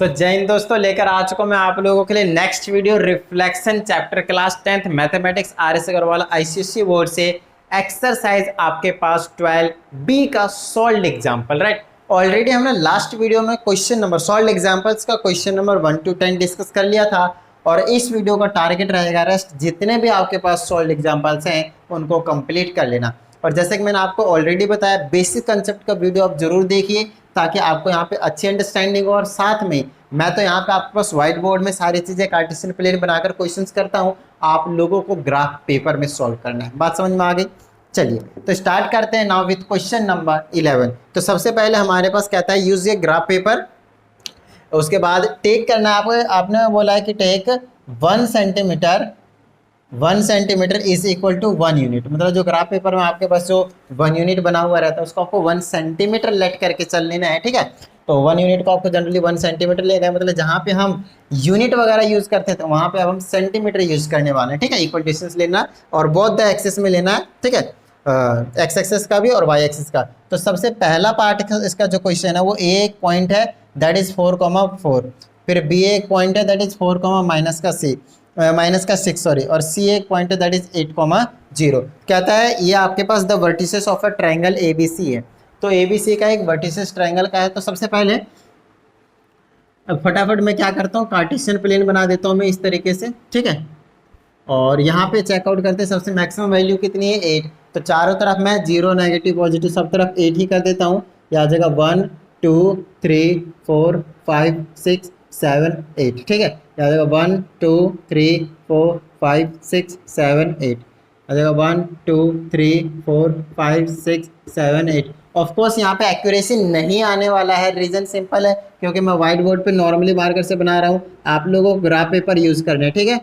तो जय हिंद दोस्तों, लेकर आ चुका मैं आप लोगों के लिए next video reflection chapter class 10th mathematics R S. Agarwal ICSE board से एक्सरसाइज आपके पास 12 बी का सॉल्व्ड एग्जांपल। राइट, ऑलरेडी हमने लास्ट वीडियो में क्वेश्चन नंबर सॉल्व्ड एग्जांपल्स का क्वेश्चन नंबर 1 to 10 डिस्कस कर लिया था और इस वीडियो का टारगेट रहेगा रेस्ट जितने भी आपके पास सॉल्व्ड एग्जांपल्स हैं उनको कंप्लीट कर लेना। और जैसे कि मैंने आपको ऑलरेडी बताया, बेसिक कंसेप्ट का वीडियो आप जरूर देखिए ताकि आपको यहाँ पे अच्छी अंडरस्टैंडिंग हो। और साथ में मैं तो यहाँ पे आपके पास व्हाइट बोर्ड में सारी चीजें कार्टेशियन प्लेन बनाकर क्वेश्चंस करता हूँ, आप लोगों को ग्राफ पेपर में सॉल्व करना है। बात समझ में आ गई? चलिए तो स्टार्ट करते हैं नाउ विथ क्वेश्चन नंबर 11। तो सबसे पहले हमारे पास कहता है यूज ये ग्राफ पेपर। उसके बाद टेक करना है आपको, आपने बोला है कि take 1 centimetre is equal to 1 unit. मतलब जो ग्राफ पेपर में आपके पास जो 1 यूनिट बना हुआ रहता है उसको आपको 1 सेंटीमीटर लेट करके चल लेना है। ठीक है, तो 1 यूनिट को आपको जनरली 1 सेंटीमीटर लेना है। मतलब जहाँ पे हम यूनिट वगैरह यूज करते हैं तो वहाँ पे अब हम सेंटीमीटर यूज करने वाले हैं। ठीक है, इक्वल डिस्टेंस लेना और बोथ द एक्सिस में लेना है। ठीक है, एक्स एक्सिस का भी और वाई एक्सिस का। तो सबसे पहला पार्ट इसका जो क्वेश्चन है वो ए एक पॉइंट है दैट इज 4,4, फिर बी एक पॉइंट है दैट इज 4, माइनस का 6 सॉरी, और सी एक पॉइंट है दैट इज 8,0। कहता है ये आपके पास the vertices of a triangle ABC है। तो एबीसी का एक वर्टिसेस ट्रायंगल का है। तो सबसे पहले अब फटाफट मैं क्या करता हूँ, कार्टेशियन प्लेन बना देता हूँ मैं इस तरीके से। ठीक है, और यहाँ पे चेकआउट करते हैं सबसे मैक्सिमम वैल्यू कितनी है 8। तो चारों तरफ मैं 0 नेगेटिव पॉजिटिव सब तरफ 8 ही कर देता हूँ। यह आ जाएगा 1 2 3 4 5 6 7 8। ठीक है, आ जाएगा 1 2 3 4 5 6 7 8। आ जाएगा 1 2 3 4 5 6 7 8। ऑफकोर्स यहाँ पे एक्यूरेसी नहीं आने वाला है, रीजन सिंपल है क्योंकि मैं व्हाइट बोर्ड पे नॉर्मली मार्कर से बना रहा हूँ, आप लोगों को ग्राफ पेपर यूज करना है। ठीक है,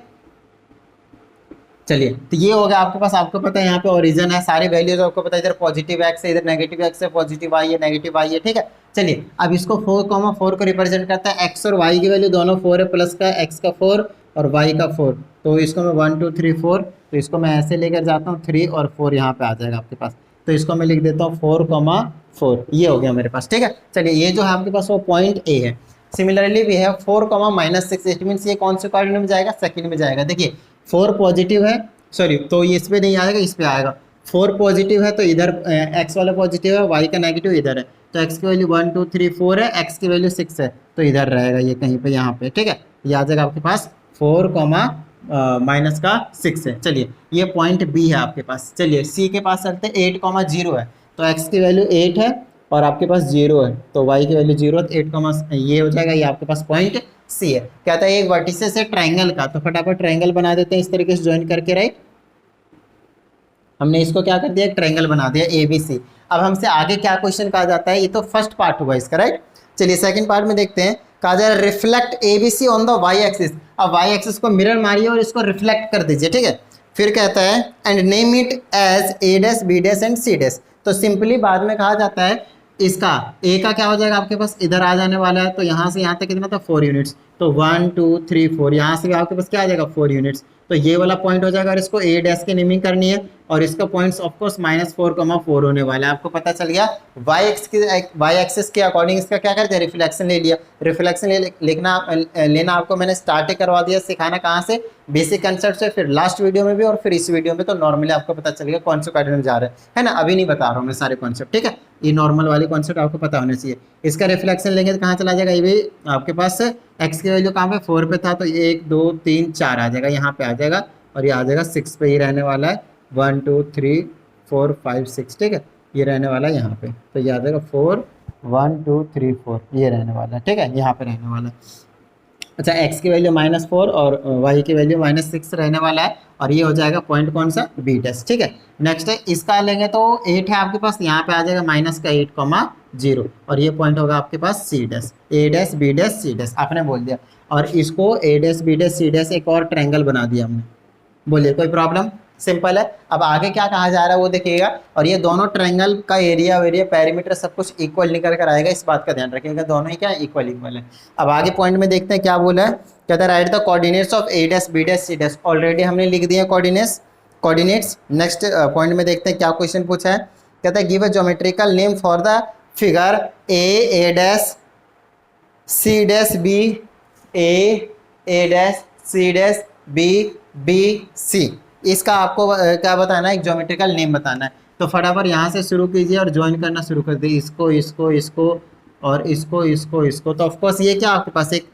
चलिए तो ये हो गया आपके पास। आपको पता है यहाँ पे ओरिजिन है, सारी वैल्यूज आपको पता है, इधर पॉजिटिव एक्स है, इधर नेगेटिव एक्स है, पॉजिटिव वाई है, नेगेटिव वाई है। ठीक है, चलिए अब इसको 4,4 को रिप्रेजेंट करता है। एक्स और वाई की वैल्यू दोनों 4 है, प्लस का एक्स का 4 और वाई का 4। तो इसको मैं 1 2 3 4, तो इसको मैं ऐसे लेकर जाता हूँ, 3 और 4 यहाँ पे आ जाएगा आपके पास। तो इसको मैं लिख देता हूँ 4,4, ये हो गया मेरे पास। ठीक है, चलिए ये जो है आपके पास वो पॉइंट ए है। सिमिलरली भी है 4,-6, इट मीन्स ये कौन से कोऑर्डिनेट में जाएगा, सेकंड में जाएगा। देखिए 4 पॉजिटिव है, सॉरी तो ये इस पे नहीं आएगा, इस पे आएगा। 4 पॉजिटिव है तो इधर एक्स वाला पॉजिटिव है, वाई का नेगेटिव इधर है। तो एक्स की वैल्यू 1 2 3 4 है, एक्स की वैल्यू 6 है, तो इधर रहेगा ये कहीं पे यहाँ पे। ठीक है, ये आ जाएगा आपके पास 4, माइनस का 6 है। चलिए ये पॉइंट बी है आपके पास। चलिए सी के पास चलते हैं, 8,0 है। तो एक्स की वैल्यू 8 है और आपके पास 0 है, तो वाई की वैल्यू 0 है, तो 8, ये हो जाएगा, ये आपके पास पॉइंट सी है। कहता है एक वर्टिसेस है ट्रायंगल का, तो फटाफट ट्रायंगल बना देते हैं इस तरीके से ज्वाइन करके। राइट, हमने इसको क्या कर दिया, एक ट्रायंगल बना दिया एबीसी। अब हमसे आगे क्या क्वेश्चन कहा जाता है, ये तो फर्स्ट पार्ट हुआ इसका। राइट, चलिए सेकंड पार्ट में देखते हैं। कहा जा रहा है reflect ABC on the Y axis. अब वाई एक्सिस को मिरर मारिए और इसको रिफ्लेक्ट कर दीजिए। ठीक है, फिर कहता है and name it as A dash B dash and C dash. तो सिंपली बाद में कहा जाता है इसका ए का क्या हो जाएगा आपके पास, इधर आ जाने वाला है। तो यहाँ से यहाँ तक कितना था, 4 यूनिट्स। तो 1 2 3 4, यहाँ से भी आपके पास क्या आ जाएगा, 4 यूनिट्स। तो ये वाला पॉइंट हो जाएगा और इसको ए डैश की नेमिंग करनी है और इसका पॉइंट्स ऑफकोर्स -4,4 होने वाला है। आपको पता चल गया वाई एक्सिस के अकॉर्डिंग इसका क्या करते हैं, रिफ्लेक्शन ले लिया। रिफ्लेक्शन लेना आपको मैंने स्टार्ट करवा दिया सिखाना, कहाँ से, बेसिक कंसेप्ट से, फिर लास्ट वीडियो में भी और फिर इस वीडियो में। तो नॉर्मली आपको पता चल गया कौन से पैटर्न में जा रहा है ना, अभी नहीं बता रहा हूँ मैं सारे कॉन्सेप्ट। ठीक है, ये नॉर्मल वाले कॉन्सेप्ट आपको पता होने चाहिए। इसका रिफ्लेक्शन लेंगे तो कहाँ चला जाएगा, ये भी आपके पास एक्स की वैल्यू कहाँ पे 4 पे था, तो 1 2 3 4 आ जाएगा, यहाँ पे आ जाएगा और ये आ जाएगा 6 पे ही रहने वाला है। 1 2 3 4 5 6। ठीक है, ये रहने वाला है यहाँ पे, तो ये आ जाएगा 4 1 2 3 4, ये रहने वाला है। ठीक है, यहाँ पे रहने वाला है। अच्छा, x की वैल्यू -4 और y की वैल्यू -6 रहने वाला है और ये हो जाएगा पॉइंट कौन सा, बी डैश। ठीक है, नेक्स्ट है इसका लेंगे तो 8 है आपके पास, यहाँ पे आ जाएगा -8,0 और ये पॉइंट होगा आपके पास C dash, A dash B dash C dash आपने बोल दिया। और इसको A dash B dash C dash एक और ट्रायंगल बना दिया हमने। बोलिए कोई प्रॉब्लम, सिंपल है। अब आगे क्या कहा जा रहा है वो देखिएगा, और ये दोनों ट्रायंगल का एरिया वेरिया पैरीमीटर सब कुछ इक्वल निकल कर आएगा, इस बात का ध्यान रखिएगा, दोनों ही क्या इक्वल है। अब आगे पॉइंट में देखते हैं क्या बोला है। कहता है write the coordinates of A dash B dash C dash. Already हमने लिख दिया कोऑर्डिनेट्स। नेक्स्ट पॉइंट में देखते हैं क्या क्वेश्चन पूछा है। कहता है give a geometrical name for the figure A dash C dash B, A dash, C dash B, B C. इसका आपको क्या बताना है, एक ज्योमेट्रिकल नेम बताना है। तो फटाफट यहाँ से शुरू कीजिए और ज्वाइन करना शुरू कर दीजिए, इसको इसको इसको और इसको इसको इसको। तो ऑफकोर्स ये क्या आपके पास एक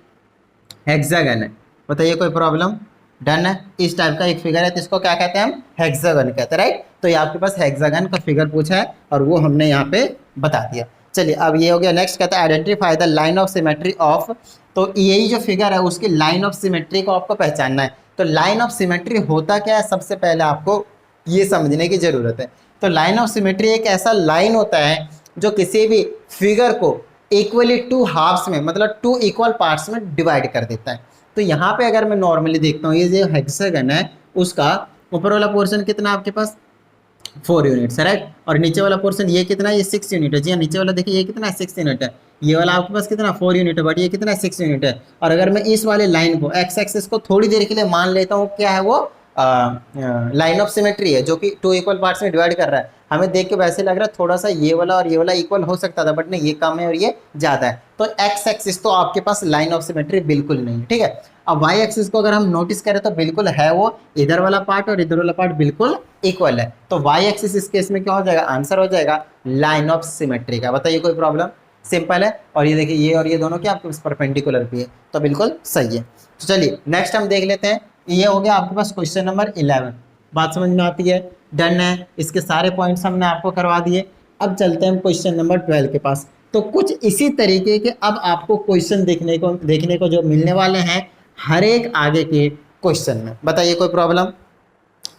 हेक्सागन है, बताइए कोई प्रॉब्लम? डन है। इस टाइप का एक फिगर है तो इसको क्या कहते हैं हम, हेक्सागन कहते हैं, राइट। तो ये आपके पास हेक्सागन का फिगर पूछा है और वो हमने यहाँ पे बता दिया। चलिए अब ये हो गया। नेक्स्ट कहता है identify the line of symmetry of, तो यही जो फिगर है उसकी लाइन ऑफ सिमेट्री को आपको पहचानना है। तो लाइन ऑफ सिमेट्री होता क्या है, सबसे पहले आपको ये समझने की जरूरत है। तो लाइन ऑफ सिमेट्री एक ऐसा लाइन होता है जो किसी भी फिगर को इक्वली टू हाफ्स में, मतलब टू इक्वल पार्ट्स में डिवाइड कर देता है। तो यहाँ पे अगर मैं नॉर्मली देखता हूँ, ये जो हेक्सागन है उसका ऊपर वाला पोर्शन कितना आपके पास 4 यूनिट्स है, राइट। और नीचे वाला पोर्शन ये कितना है, ये 6 यूनिट है। जी हाँ, नीचे वाला देखिए ये कितना है, 6 यूनिट है। ये वाला आपके पास कितना 4 यूनिट है, बट ये कितना है 6 यूनिट है। और अगर मैं इस वाले लाइन को एक्स एक्सिस को थोड़ी देर के लिए मान लेता हूँ, क्या है वो लाइन ऑफ सिमेट्री है, जो कि 2 इक्वल पार्ट्स में डिवाइड कर रहा है। हमें देख के वैसे लग रहा है थोड़ा सा ये वाला और ये वाला इक्वल हो सकता था, बट नहीं, ये कम है और ये ज़्यादा है। तो एक्स एक्सिस तो आपके पास लाइन ऑफ सिमेट्री बिल्कुल नहीं है, ठीक है। अब वाई एक्सिस को अगर हम नोटिस करें तो बिल्कुल है, वो इधर वाला पार्ट और इधर वाला पार्ट बिल्कुल इक्वल है। तो वाई एक्सिस इस केस में क्या हो जाएगा, आंसर हो जाएगा लाइन ऑफ सिमेट्री का। बताइए कोई प्रॉब्लम? सिंपल है। और ये देखिए ये और ये दोनों क्या आपके पास परपेंडिकुलर भी है, तो बिल्कुल सही है। तो चलिए नेक्स्ट हम देख लेते हैं। ये हो गया आपके पास क्वेश्चन नंबर 11। बात समझ में आती है? डन है। इसके सारे पॉइंट्स हमने आपको करवा दिए। अब चलते हैं क्वेश्चन नंबर 12 के पास। तो कुछ इसी तरीके के अब आपको क्वेश्चन देखने को जो मिलने वाले हैं हर एक आगे के क्वेश्चन में। बताइए कोई प्रॉब्लम?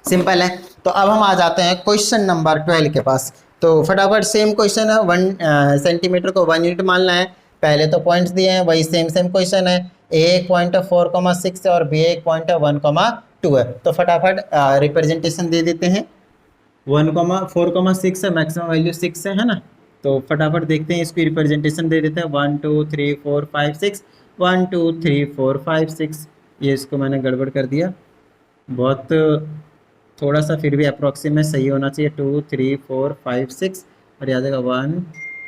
सिंपल है। तो अब हम आ जाते हैं क्वेश्चन नंबर 12 के पास। तो फटाफट सेम क्वेश्चन है, 1 सेंटीमीटर को 1 यूनिट मानना है। पहले तो पॉइंट्स दिए हैं, वही सेम क्वेश्चन है। ए एक पॉइंट है 4,6 है और बी एक पॉइंट है 1,2 है। तो फटाफट रिप्रेजेंटेशन दे देते हैं। 4,6 है, मैक्सिमम वैल्यू 6 है ना। तो फटाफट देखते हैं, इसकी रिप्रेजेंटेशन दे देते हैं। 1 2 3 4 5 6, 1 2 3 4 5 6। ये इसको मैंने गड़बड़ कर दिया बहुत, थोड़ा सा फिर भी अप्रॉक्सीमेट सही होना चाहिए। 2 3 4 5 6 और याद आएगा 1,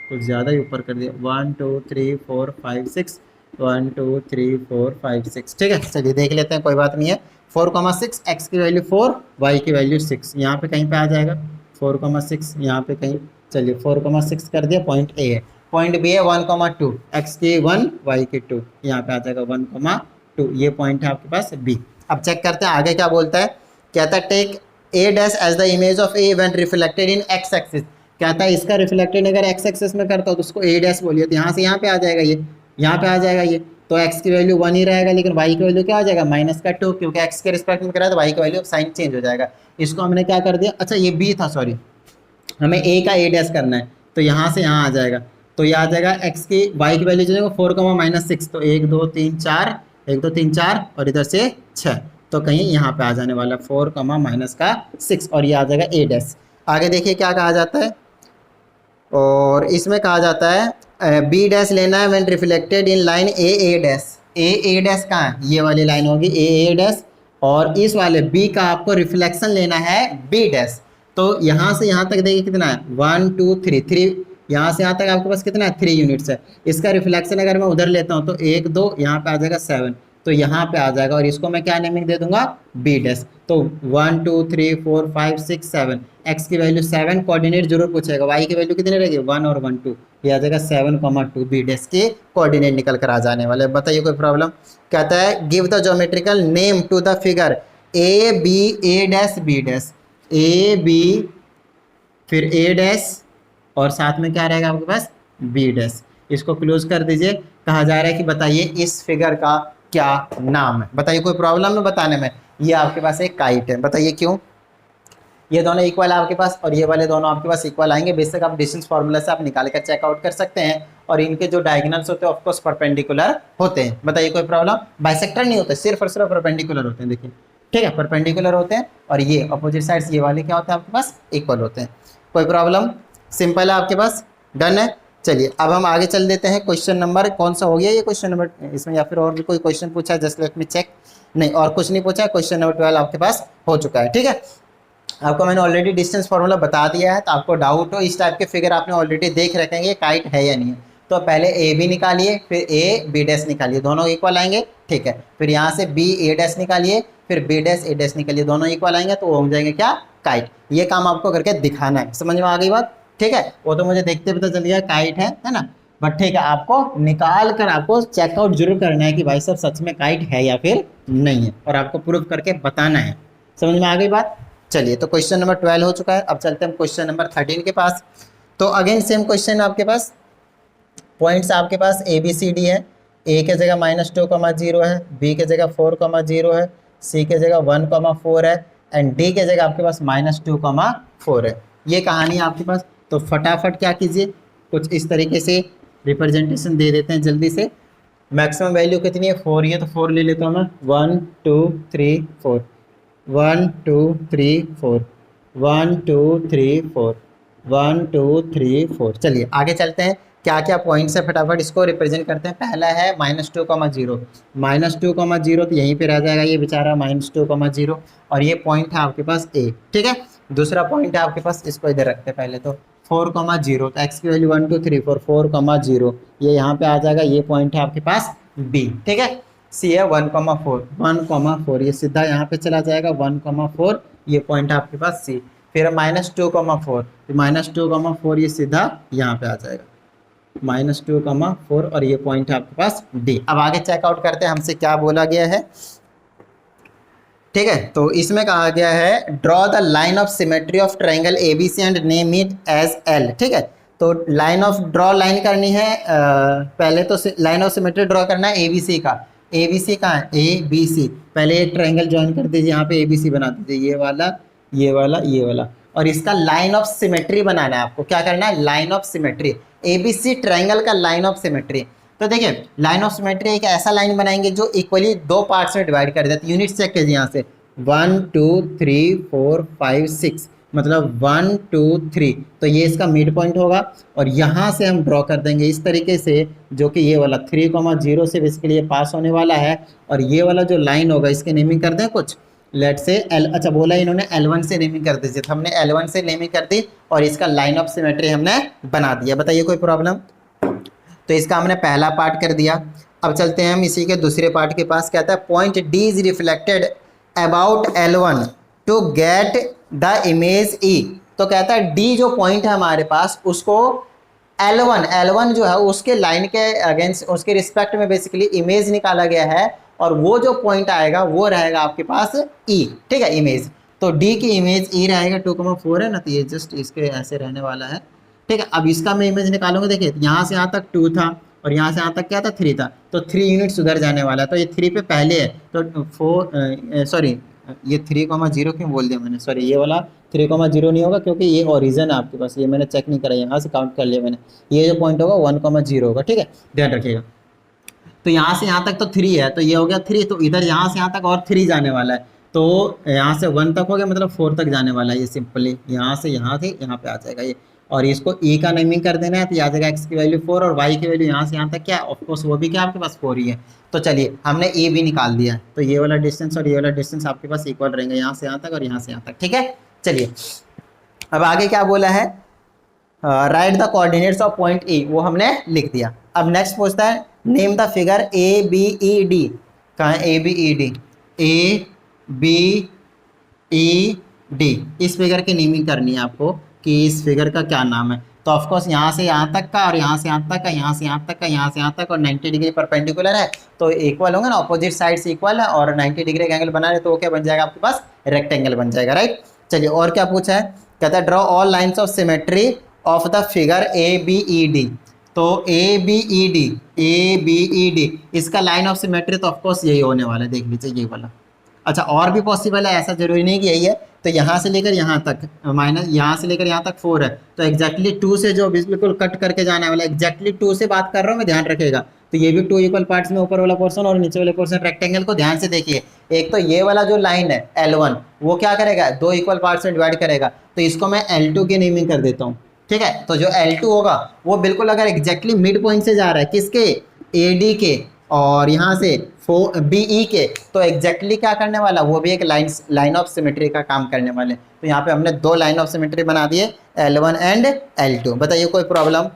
कुछ ज़्यादा ही ऊपर कर दिया। 1 2 3 4 5 6, 1 2 3 4 5 6। ठीक है, चलिए देख लेते हैं, कोई बात नहीं है। 4,6, एक्स की वैल्यू 4, वाई की वैल्यू 6, यहाँ पे कहीं पे आ जाएगा 4,6, यहाँ पे कहीं। चलिए 4,6 कर दिया, पॉइंट ए है। पॉइंट बी है 1,2, एक्स की 1 वाई की 2, यहाँ पे आ जाएगा 1,2। ये पॉइंट है आपके पास बी। अब चेक करते हैं आगे क्या बोलता है। कहता है take A dash as the image of A when reflected in X axis. कहता है इसका रिफ्लेक्टेड अगर एक्स एक्सिस में करता हो तो उसको ए डैश बोलिए। तो यहाँ से यहाँ पे आ जाएगा, ये यहाँ पे आ जाएगा ये। तो x की वैल्यू 1 ही रहेगा, लेकिन y की वैल्यू क्या आ जाएगा -2, क्योंकि x के रिस्पेक्ट में करा तो y की वैल्यू साइन चेंज हो जाएगा। इसको हमने क्या कर दिया, अच्छा ये b था, सॉरी, हमें a का a डैश करना है। तो यहाँ से यहाँ आ जाएगा, तो ये आ जाएगा x की y की वैल्यू जो है 4,-6। तो 1 2 3 4, 1 2 3 4 और इधर से 6, तो कहीं यहाँ पे आ जाने वाला 4,-6 और ये आ जाएगा a डैश। आगे देखिए क्या कहा जाता है, और इसमें कहा जाता है बी डैश लेना है when reflected in line A dash. A dash कहाँ है, ये वाली लाइन होगी ए डैश, और इस वाले बी का आपको रिफ्लेक्शन लेना है बी डैश। तो यहाँ से यहाँ तक देखिए कितना है 1 2 3 3, यहाँ से यहाँ तक आपके पास कितना है 3 यूनिट्स है। इसका रिफ्लेक्शन अगर मैं उधर लेता हूँ तो 1 2, यहाँ पे आ जाएगा 7, तो यहाँ पे आ जाएगा, और इसको मैं क्या नेमिंग दे दूंगा, बी डैश। तो 1 2 3 4 5 6 7, एक्स की वैल्यू 7, कोऑर्डिनेट जरूर पूछेगा, वाई की वैल्यू कितनी रहेगी 1 और 1 2, ये आ जाएगा 7,2, बी डैश के कोऑर्डिनेट निकल कर आ जाने वाले। बताइए कोई प्रॉब्लम? कहता है give the geometrical name to the figure A B A dash B dash. A B फिर ए डैश और साथ में क्या रहेगा आपके पास, बी डैश। इसको क्लोज कर दीजिए। कहा जा रहा है कि बताइए इस फिगर का क्या नाम है। बताइए कोई प्रॉब्लम है बताने में? ये आपके पास एक काइट है, बताइए क्यों? ये दोनों इक्वल है आपके पास और ये वाले दोनों आपके पास इक्वल आएंगे। बेसिक आप डिस्टेंस फार्मूला से आप निकाल कर चेकआउट कर सकते हैं, और इनके जो डायगोनल्स होते हैं ऑफकोर्स परपेंडिकुलर होते हैं। बताइए कोई प्रॉब्लम? बाइसेक्टर नहीं होते, सिर्फ और सिर्फ परपेंडिकुलर होते हैं। देखिए ठीक है, परपेंडिकुलर होते हैं, और ये अपोजिट साइड्स ये वाले क्या होते हैं आपके पास, इक्वल होते हैं। कोई प्रॉब्लम? सिंपल है आपके पास, डन है। चलिए अब हम आगे चल देते हैं। क्वेश्चन नंबर कौन सा हो गया ये, क्वेश्चन नंबर, इसमें या फिर और भी कोई क्वेश्चन पूछा है? Just let me check. नहीं, और कुछ नहीं पूछा है। क्वेश्चन नंबर 12 आपके पास हो चुका है। ठीक है, आपको मैंने ऑलरेडी डिस्टेंस फार्मूला बता दिया है, तो आपको डाउट हो इस टाइप के फिगर आपने ऑलरेडी देख रखे हैं, ये काइट है या नहीं है। तो पहले ए बी निकालिए, फिर ए बी डैश निकालिए, दोनों इक्वल आएंगे, ठीक है। फिर यहाँ से बी ए डैश निकालिए, फिर बी डैश ए डैश निकालिए, दोनों इक्वल आएंगे, तो वो हो जाएंगे क्या, काइट। ये काम आपको करके दिखाना है, समझ में आ गई बात, ठीक है। वो तो मुझे देखते पता चल गया काइट है ना, बट ठीक है, आपको निकाल कर आपको चेकआउट जरूर करना है कि भाई साहब सच में काइट है या फिर नहीं है, और आपको प्रूव करके बताना है। समझ में आ गई बात। चलिए, तो क्वेश्चन नंबर 12 हो चुका है। अब चलते हैं क्वेश्चन नंबर 13 के पास। तो अगेन सेम क्वेश्चन आपके पास, पॉइंट्स आपके पास ए बी सी डी है। ए के जगह -2,0 है, बी के जगह 4,0 है, सी के जगह 1,4 है, एंड डी के जगह आपके पास -2,4 है। ये कहानी है आपके पास। तो फटाफट क्या कीजिए, कुछ इस तरीके से रिप्रेजेंटेशन दे देते हैं जल्दी से। मैक्सिमम वैल्यू कितनी है, 4 ही है, तो 4 ले लेता हूँ मैं। 1 2 3 4, 1 2 3 4, 1 2 3 4, 1 2 3 4। चलिए आगे चलते हैं, क्या क्या पॉइंट्स है फटाफट इसको रिप्रेजेंट करते हैं। पहला है -2,0, -2,0 तो यहीं पे रह जाएगा ये बेचारा -2,0, और ये पॉइंट है आपके पास ए, ठीक है। दूसरा पॉइंट है आपके पास, इसको इधर रखते हैं पहले, तो 4,0, तो एक्स की वैल्यू 1 2 3 4, 4,0 ये यहाँ पे आ जाएगा, ये पॉइंट है आपके पास बी, ठीक है। सी है 1,4, 1,4 ये सीधा यहाँ पे चला जाएगा, 1,4 ये पॉइंट है आपके पास सी। फिर -2,4, -2,4 ये सीधा यहाँ पे आ जाएगा, -2,4, और ये पॉइंट है आपके पास डी। अब आगे चेकआउट करते हैं हमसे क्या बोला गया है, ठीक है। तो इसमें कहा गया है draw the line of symmetry of triangle ABC and name it as L, ठीक है। तो लाइन ऑफ ड्रॉ लाइन करनी है, पहले तो लाइन ऑफ सिमेट्री ड्रॉ करना है एबीसी का। एबीसी कहाँ है, ए बी सी। पहले एक ट्रायंगल ज्वाइन कर दीजिए, यहाँ पे एबीसी बना दीजिए, ये वाला ये वाला ये वाला, और इसका लाइन ऑफ सिमेट्री बनाना है आपको। क्या करना है, line of symmetry, ABC triangle का लाइन ऑफ सिमेट्री। तो देखिए, लाइन ऑफ सिमेट्री एक ऐसा लाइन बनाएंगे जो इक्वली दो पार्ट्स में डिवाइड कर देते हैं। यूनिट चेक कीजिए यहाँ से, 1 2 3 4 5 6, मतलब 1 2 3, तो ये इसका मिड पॉइंट होगा। और यहाँ से हम ड्रॉ कर देंगे इस तरीके से, जो कि ये वाला 3,0 से बेसिकली ये पास होने वाला है। और ये वाला जो लाइन होगा इसकी नेमिंग कर दें कुछ, लेट से एल, अच्छा बोला इन्होंने L1 से नेमिंग कर दीजिए, तो हमने L1 से नेमिंग कर दी और इसका लाइन ऑफ सिमेट्री हमने बना दिया। बताइए कोई प्रॉब्लम। तो इसका हमने पहला पार्ट कर दिया। अब चलते हैं हम इसी के दूसरे पार्ट के पास। कहता है point D is reflected about L1 to get the image E। तो कहता है डी जो पॉइंट है हमारे पास, उसको L1 जो है उसके लाइन के अगेंस्ट, उसके रिस्पेक्ट में बेसिकली इमेज निकाला गया है, और वो जो पॉइंट आएगा वो रहेगा आपके पास E, ठीक है, इमेज। तो D की इमेज E रहेगा, 2,4 है ना, तो ये जस्ट इसके ऐसे रहने वाला है, ठीक है। अब इसका मैं इमेज निकालूंगा, देखिए यहाँ से यहाँ तक 2 था और यहाँ से यहाँ तक क्या था, 3 था, तो 3 यूनिट्स उधर जाने वाला है, तो ये 3 पे पहले है, तो 4 सॉरी ये 3,0 क्यों बोल दिया मैंने, सॉरी ये वाला 3,0 नहीं होगा, क्योंकि ये ओरिजिन है आपके पास, ये मैंने चेक नहीं करा, यहाँ से काउंट कर लिया मैंने। ये जो पॉइंट होगा 1,0 होगा, ठीक है, ध्यान रखिएगा। तो यहाँ से यहाँ तक तो 3 है, तो ये हो गया 3, तो इधर यहाँ से यहाँ तक और 3 जाने वाला है, तो यहाँ से 1 तक हो गया, मतलब 4 तक जाने वाला है। ये सिंपली यहाँ से यहाँ पे आ जाएगा ये, और इसको ई का नेमिंग कर देना है, तो आ जाएगा एक्स की वैल्यू 4 और वाई की वैल्यू यहाँ से यहाँ तक क्या, ऑफकोर्स वो भी क्या आपके पास 4 ही है। तो चलिए हमने ए भी निकाल दिया है, तो ये वाला डिस्टेंस और ये वाला डिस्टेंस आपके पास इक्वल रहेंगे, यहाँ से यहाँ तक और यहाँ से यहाँ तक, ठीक है। चलिए अब आगे क्या बोला है, write the coordinates of point E, वो हमने लिख दिया। अब नेक्स्ट पूछता है name the figure A B E D. कहाँ है A B E D, A B E D, इस फिगर की नेमिंग करनी है आपको कि इस फिगर का क्या नाम है। तो ऑफकोर्स यहाँ से यहाँ तक का और यहाँ से यहाँ तक का, यहाँ से यहाँ तक का, यहाँ से यहाँ तक, और 90 डिग्री परपेंडिकुलर है, तो इक्वल होंगे ना, अपोजिट साइड से इक्वल है, और 90 डिग्री का एंगल बना रहे, तो वो क्या बन जाएगा आपके पास, रेक्टेंगल बन जाएगा, राइट। चलिए और क्या पूछा है, कहता है draw all lines of symmetry of the figure A B E D. तो ए बी ई डी इसका लाइन ऑफ सिमेट्री तो ऑफकोर्स यही होने वाला है, देख लीजिए ये वाला। अच्छा और भी पॉसिबल है, ऐसा जरूरी नहीं कि यही है। तो यहाँ से लेकर यहाँ तक माइनस, यहाँ से लेकर यहाँ तक 4 है, तो एग्जैक्टली 2 से जो बिल्कुल कट करके जाने वाला है, एग्जैक्टली 2 से बात कर रहा हूँ मैं, ध्यान रखिएगा। तो ये भी 2 इक्वल पार्ट्स में, ऊपर वाला पोर्शन और नीचे वाले पोर्शन रेक्टेंगल को ध्यान से देखिए। एक तो ये वाला जो लाइन है L1, वो क्या करेगा, 2 इक्वल पार्ट्स में डिवाइड करेगा, तो इसको मैं L2 की नेमिंग कर देता हूँ, ठीक है। तो जो L2 होगा वो बिल्कुल अगर एग्जैक्टली मिड पॉइंट से जा रहा है, किसके, AD के, और यहाँ से BE के, तो एग्जैक्टली क्या करने वाला, वो भी एक लाइन ऑफ सिमेट्री का काम करने वाले। तो यहाँ पे हमने 2 लाइन ऑफ सिमेट्री बना दिए, L1 एंड L2। बताइए कोई प्रॉब्लम।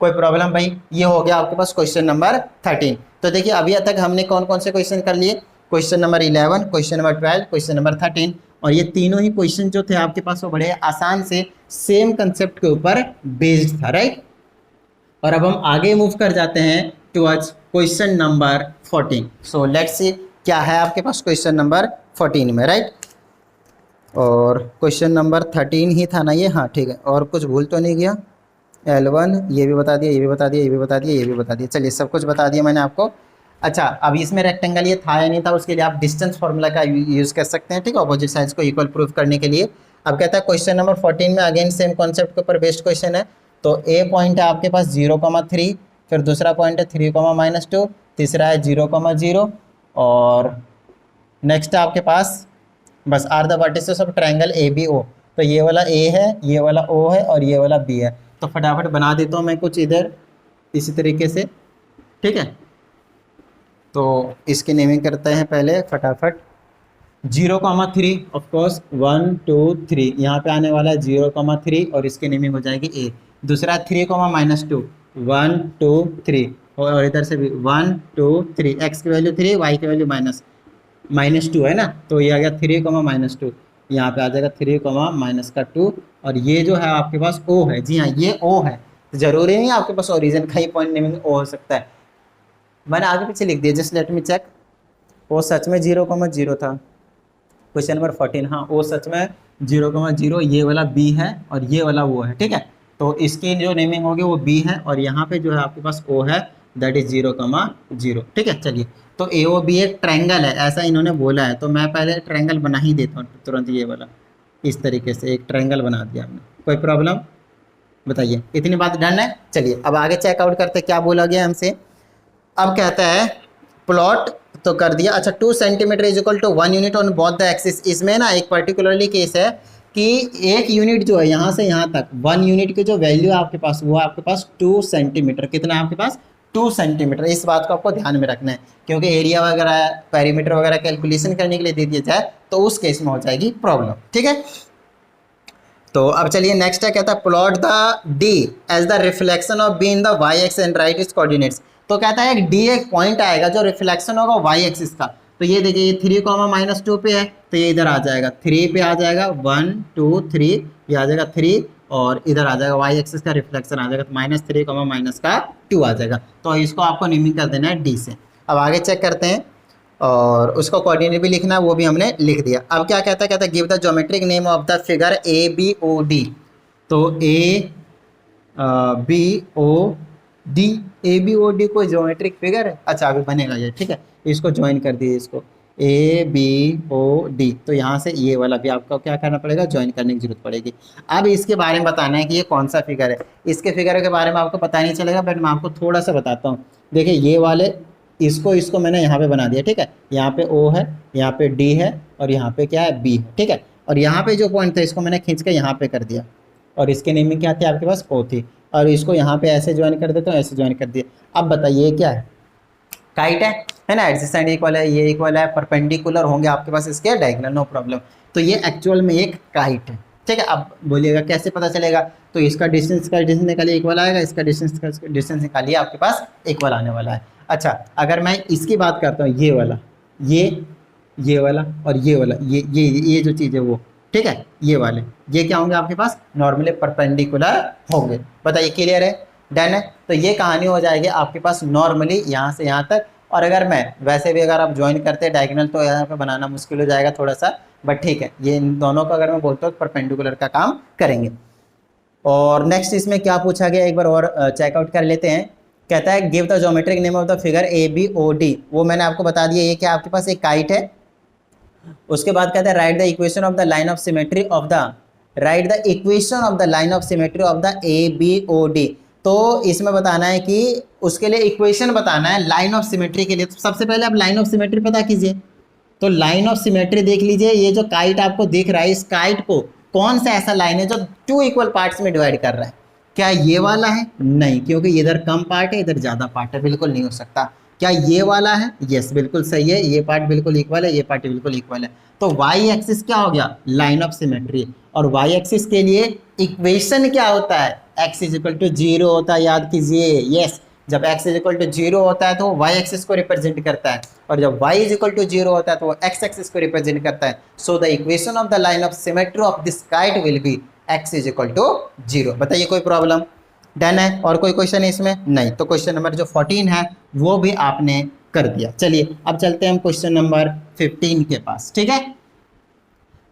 कोई प्रॉब्लम भाई? ये हो गया आपके पास क्वेश्चन नंबर 13। तो देखिए अभी तक हमने कौन कौन से क्वेश्चन कर लिए, question number 11, question number 12, question number 13, और ये तीनों ही क्वेश्चन जो थे आपके पास वो बड़े आसान से सेम कंसेप्ट के ऊपर बेस्ड था, राइट। और अब हम आगे मूव कर जाते हैं towards question number 14। So let's see क्या है आपके पास क्वेश्चन नंबर 14 में, राइट। और क्वेश्चन नंबर 13 ही था ना ये, हाँ ठीक है, और कुछ भूल तो नहीं गया। L1 ये भी बता दिया, ये भी बता दिया, ये भी बता दिया, ये भी बता दिया, चलिए सब कुछ बता दिया मैंने आपको। अच्छा, अब इसमें रेक्टेंगल ये था या नहीं था, उसके लिए आप डिस्टेंस फार्मूला का यूज़ कर सकते हैं, ठीक है, ऑपोजिट साइड्स को इक्वल प्रूफ करने के लिए। अब कहता है क्वेश्चन नंबर 14 में अगेन सेम कॉन्सेप्ट के ऊपर बेस्ड क्वेश्चन है। तो ए पॉइंट है आपके पास 0,3, फिर दूसरा पॉइंट है 3,-2, तीसरा है 0,0, और नेक्स्ट है आपके पास बस are the vertices of triangle ABO। तो ये वाला A है, ये वाला O है, और ये वाला B है। तो फटाफट बना देता हूँ मैं कुछ इधर इसी तरीके से, ठीक है। तो इसकी नेमिंग करते हैं पहले फटाफट। 0,3 ऑफकोर्स 1 2 3, यहाँ पे आने वाला है 0,3 और इसकी नेमिंग हो जाएगी A। दूसरा 3,-2, 1 2 3, और इधर से भी 1 2 3, x की वैल्यू 3, y की वैल्यू -2 है ना, तो ये आ गया 3,-2, यहाँ पे आ जाएगा 3,-2, और ये जो है आपके पास O है। जी हाँ, ये O है, जरूरी नहीं आपके पास ओरिजिन का ही पॉइंट नेमिंग O हो सकता है। मैंने आगे पीछे लिख दिया, just let me check. O सच में 0,0 था, क्वेश्चन नंबर 14, हाँ O सच में 0,0, ये वाला B है और ये वाला वो है, ठीक है। तो इसकी जो नेमिंग होगी वो B है, और यहाँ पे जो है आपके पास O है, दैट इज 0,0, ठीक है। चलिए, तो AOB एक ट्रायंगल है, ऐसा इन्होंने बोला है, तो मैं पहले ट्रायंगल बना ही देता हूँ तुरंत। ये वाला इस तरीके से एक ट्रायंगल बना दिया हमने, कोई प्रॉब्लम बताइए? इतनी बात डन है। चलिए अब आगे चेकआउट करते क्या बोला गया हमसे। अब कहता है प्लॉट तो कर दिया। अच्छा, 2 centimetre is equal to 1 unit on both the axis. इसमें ना एक पर्टिकुलरली केस है कि एक यूनिट जो है यहाँ से यहाँ तक, 1 यूनिट की जो वैल्यू है आपके पास वो आपके पास 2 सेंटीमीटर, कितना है आपके पास 2 सेंटीमीटर। इस बात को आपको ध्यान में रखना है, क्योंकि एरिया वगैरह पेरीमीटर वगैरह कैलकुलेशन करने के लिए दे दिया जाए तो उस केस में हो जाएगी प्रॉब्लम, ठीक है। तो अब चलिए नेक्स्ट है, कहता है plot the D as the reflection of B in the y axis and write its coordinates. तो कहता है D एक पॉइंट आएगा जो रिफ्लेक्शन होगा y एक्सिस का। तो ये देखिए ये 3,-2 पे है, तो ये इधर आ जाएगा 3 पे आ जाएगा, 1 2 3, ये आ जाएगा 3, और इधर आ जाएगा y एक्सिस का रिफ्लेक्शन आ जाएगा, तो -3, -2 आ जाएगा। तो इसको आपको नेमिंग कर देना है D से। अब आगे चेक करते हैं, और उसको कोऑर्डिनेट भी लिखना है, वो भी हमने लिख दिया। अब क्या कहता है, कहता है give the geometric name of the figure ABOD। तो ABOD कोई ज्योमेट्रिक फिगर है। अच्छा, अभी बनेगा ये, ठीक है। इसको ज्वाइन कर दिए, इसको ABOD। तो यहाँ से ये वाला भी आपको क्या करना पड़ेगा, ज्वाइन करने की जरूरत पड़ेगी। अब इसके बारे में बताना है कि ये कौन सा फिगर है। इसके फिगर के बारे में आपको पता नहीं चलेगा, बट मैं आपको थोड़ा सा बताता हूँ। देखिए ये वाले इसको मैंने यहाँ पे बना दिया, ठीक है। यहाँ पे O है, यहाँ पे D है, और यहाँ पे क्या है B है, ठीक है। और यहाँ पे जो पॉइंट था इसको मैंने खींच के यहाँ पे कर दिया, और इसके नेम में क्या थी आपके पास O थी, और इसको यहाँ पे ऐसे ज्वाइन कर देता हूँ, ऐसे ज्वाइन कर दिया। अब बताइए ये क्या है, काइट है ना, एडजेसेंट इक्वल है, ये इक्वल है, परपेंडिकुलर होंगे आपके पास इसके डायगोनल, नो प्रॉब्लम। तो ये एक्चुअल में एक काइट है, ठीक है। अब बोलिएगा कैसे पता चलेगा, तो इसका डिस्टेंस का डिस्टेंस निकालिए इक्वल आएगा, इसका डिस्टेंस निकालिए आपके पास इक्वल आने वाला है। अच्छा, अगर मैं इसकी बात करता हूँ, ये वाला, ये वाला और ये वाला, ये जो चीज़ है वो, ठीक है, ये वाले ये क्या होंगे आपके पास, नॉर्मली परपेंडिकुलर होंगे। बताइए क्लियर है, डन है। तो ये कहानी हो जाएगी आपके पास नॉर्मली यहाँ से यहाँ तक। और अगर मैं वैसे भी अगर आप ज्वाइन करते हैं डायगोनल तो यहाँ पे बनाना मुश्किल हो जाएगा थोड़ा सा, बट ठीक है, ये इन दोनों का अगर मैं बोलता हूँ परपेंडिकुलर का काम करेंगे। और नेक्स्ट इसमें क्या पूछा गया एक बार और चेकआउट कर लेते हैं। कहता है give the geometric name of the figure ABOD। वो मैंने आपको बता दिया, ये क्या आपके पास एक काइट है। उसके बाद कहता है write the equation of the line of symmetry of the ABOD। तो इसमें बताना है कि उसके लिए इक्वेशन बताना है लाइन ऑफ सिमेट्री के लिए। तो सबसे पहले आप लाइन ऑफ सिमेट्री पता कीजिए। तो लाइन ऑफ सिमेट्री देख लीजिए, ये जो काइट आपको दिख रहा है, इस काइट को कौन सा ऐसा लाइन है जो 2 इक्वल पार्ट्स में डिवाइड कर रहा है। क्या ये वाला है? नहीं, क्योंकि इधर कम पार्ट है, इधर ज़्यादा पार्ट है, बिल्कुल नहीं हो सकता। क्या ये वाला है? यस, बिल्कुल सही है, ये पार्ट बिल्कुल इक्वल है, ये पार्ट बिल्कुल इक्वल है। तो वाई एक्सिस क्या हो गया, लाइन ऑफ सिमेट्री। और वाई एक्सिस के लिए इक्वेशन क्या होता है, x इज इक्वल टू 0 होता है, याद कीजिए। यस, जब x इज इक्वल टू 0 होता है तो वो y एक्सिस को रिप्रेजेंट करता है, और जब y इज इक्वल टू 0 होता है तो वो x एक्सिस को रिप्रेजेंट करता है। So the equation of the line of symmetry of this kite will be x is equal to 0। बताइए कोई प्रॉब्लम? डन है? और कोई क्वेश्चन है इसमें? नहीं। तो क्वेश्चन नंबर जो 14 है वो भी आपने कर दिया। चलिए अब चलते हैं हम क्वेश्चन नंबर 15 के पास, ठीक है।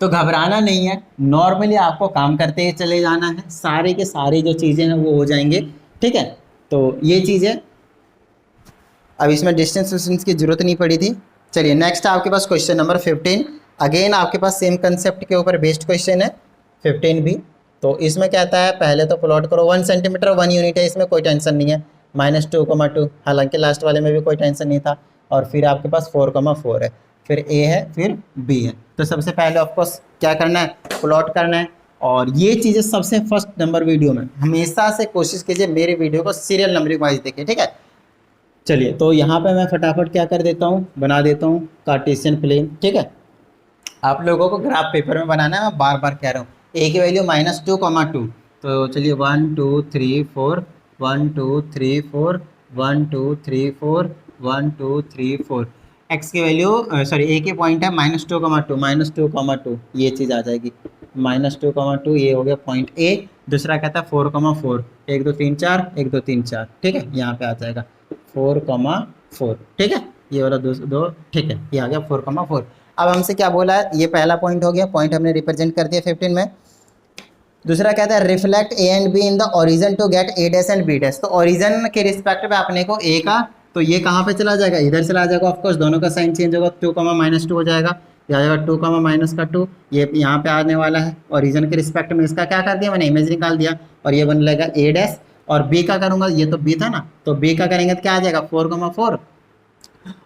तो घबराना नहीं है, नॉर्मली आपको काम करते ही चले जाना है, सारे के सारी जो चीज़ें हैं वो हो जाएंगे, ठीक है। तो ये चीज़ें अब इसमें डिस्टेंस की जरूरत नहीं पड़ी थी। चलिए नेक्स्ट आपके पास क्वेश्चन नंबर 15, अगेन आपके पास सेम कंसेप्ट के ऊपर बेस्ड क्वेश्चन है 15 भी। तो इसमें कहता है पहले तो प्लॉट करो 1 सेंटीमीटर 1 यूनिट है, इसमें कोई टेंशन नहीं है, -2,2, हालांकि लास्ट वाले में भी कोई टेंशन नहीं था। और फिर आपके पास 4,4 है, फिर ए है, फिर बी है। तो सबसे पहले ऑफकोर्स क्या करना है, प्लॉट करना है। और ये चीज़ें सबसे फर्स्ट नंबर वीडियो में हमेशा से कोशिश कीजिए मेरे वीडियो को सीरियल नंबरिंग वाइज देखिए, ठीक है। चलिए तो यहाँ पे मैं फटाफट क्या कर देता हूँ, बना देता हूँ कार्टेशियन प्लेन, ठीक है। आप लोगों को ग्राफ पेपर में बनाना है, मैं बार बार कह रहा हूँ। ए की वैल्यू -2,2, तो चलिए 1 2 3 4 1 2 3 4 1 2 3 4 1 2 3 4। एक्स की वैल्यू सॉरी ए के पॉइंट है -2,2 ये चीज़ आ जाएगी -2,2, ये हो गया पॉइंट ए। दूसरा कहता है 4,4, 1 2 3 4 1 2 3 4, ठीक है, यहाँ पे आ जाएगा 4,4, ठीक है, ये वाला दो ठीक है, ये आ गया 4,4। अब हमसे क्या बोला है, ये पहला पॉइंट हो गया, पॉइंट हमने रिप्रेजेंट कर दिया 15 में। दूसरा कहता है reflect A and B in the origin to get A dash and B dash. तो ओरिजिन के रिस्पेक्ट पे अपने को ए का, तो ये कहाँ पे चला जाएगा, इधर चला जाएगा। ऑफकोर्स दोनों का साइन चेंज होगा, 2, -2 हो जाएगा, ये आ जाएगा 2, -2, ये यहाँ पे आने वाला है। ओरिजिन के रिस्पेक्ट में इसका क्या कर दिया मैंने, इमेज निकाल दिया, और ये बन जाएगा ए डैश। और बी का करूँगा, ये तो बी था ना, तो बी का करेंगे तो क्या आ जाएगा 4,4।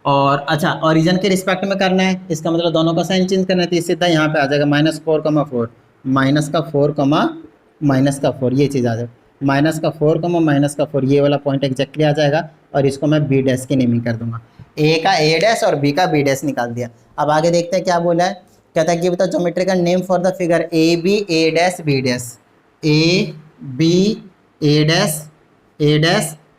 और अच्छा ओरिजिन के रिस्पेक्ट में करना है, इसका मतलब दोनों का साइन चेंज करना है, तो सीधा यहाँ पे आ जाएगा -4,4 -4, ये चीज़ आ जाएगा -4, ये वाला पॉइंट एग्जैक्टली आ जाएगा। और इसको मैं बी डैश की नेमिंग कर दूंगा, ए का ए डैश और बी का बी डैश निकाल दिया। अब आगे देखते हैं क्या बोला है, कहता है कि बता geometrical name for the figure A B A dash B dash, A B A dash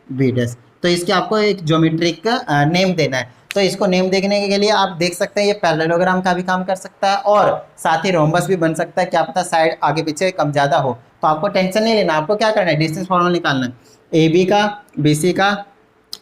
B dash. तो इसके आपको एक ज्योमेट्रिक का नेम देना है। तो इसको नेम देखने के लिए आप देख सकते हैं ये पैरेललोग्राम का भी काम कर सकता है, और साथ ही रोम्बस भी बन सकता है, क्या पता साइड आगे पीछे कम ज़्यादा हो। तो आपको टेंशन नहीं लेना, आपको क्या करना है, डिस्टेंस फॉर्मूला निकालना है, ए बी का, बी सी का,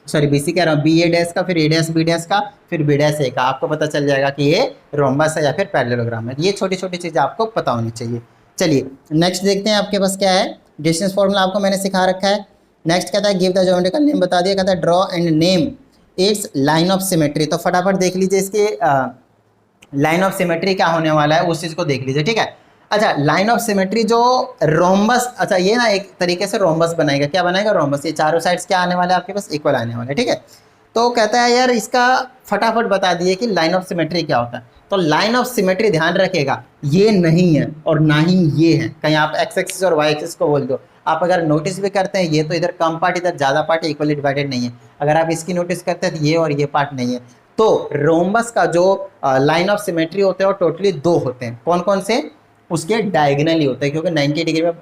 सॉरी बी सी कह रहा हूँ, बी ए डैश का, फिर ए डैश बी डैश का, फिर बी डैश ए का। आपको पता चल जाएगा कि ये रोम्बस है या फिर पैरेललोग्राम है। ये छोटी छोटी चीज़ें आपको पता होनी चाहिए। चलिए नेक्स्ट देखते हैं आपके पास क्या है, डिस्टेंस फॉर्मूला आपको मैंने सिखा रखा है। नेक्स्ट कहता है गिव द ज्योमेट्रिकल नेम बता दिया, कहता है draw and name it's line of symmetry. तो फटाफट देख लीजिए इसके लाइन ऑफ सिमेट्री क्या होने वाला है, उस चीज़ को देख लीजिए, ठीक है। अच्छा लाइन ऑफ सिमेट्री जो रोम्बस, अच्छा ये ना एक तरीके से रोम्बस बनाएगा, क्या बनाएगा, रोम्बस। ये चारों साइड्स क्या आने वाले हैं आपके पास, इक्वल आने वाले, ठीक है। तो कहता है यार इसका फटाफट बता दिए कि लाइन ऑफ सिमेट्री क्या होता है। तो लाइन ऑफ सिमेट्री ध्यान रखिएगा, ये नहीं है और ना ही ये है, कहीं आप एक्स एक्सिस और वाई एक्सिस को बोल दो। आप अगर नोटिस भी करते हैं, ये तो इधर कम पार्ट इधर ज़्यादा पार्ट इक्वली डिवाइडेड नहीं है। अगर आप इसकी नोटिस करते हैं तो ये और ये पार्ट नहीं है। तो रोम्बस का जो लाइन ऑफ सिमेट्री होते हैं वो टोटली 2 होते हैं। कौन कौन से, उसके डायगनली होते हैं, क्योंकि 90 डिग्री में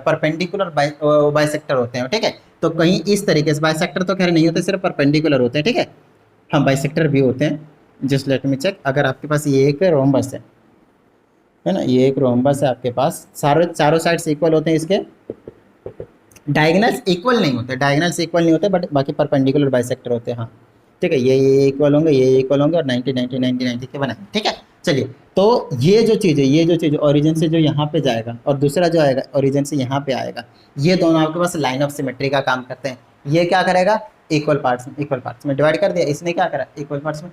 परपेंडिकुलर बाइसेक्टर होते हैं, ठीक है। तो कहीं इस तरीके से, बाइसेक्टर तो खैर नहीं होते, सिर्फ परपेंडिकुलर होते हैं, ठीक है। हाँ बाइसेक्टर भी होते हैं, जस्ट लेट मी चेक। अगर आपके पास ये एक रोम्बस है ना, ये एक रोम्बस है आपके पास, चारों साइड्स इक्वल होते हैं, इसके डायगनल्स इक्वल नहीं होते, डायगनल्स इक्वल नहीं होते, बट बाकी परपेंडिकुलर बाइसेक्टर होते हैं, हाँ ठीक है। ये इक्वल होंगे, ये इक्वल होंगे, और 90 90 90 90 के बनाए, ठीक है। चलिए तो ये जो चीज़ है ओरिजिन से जो यहाँ पे जाएगा, और दूसरा जो आएगा ओरिजिन से यहाँ पे आएगा, ये दोनों आपके पास लाइन ऑफ सिमेट्री का काम करते हैं। ये क्या करेगा, इक्वल पार्ट्स में डिवाइड कर दिया, इसने क्या करा, इक्वल पार्ट्स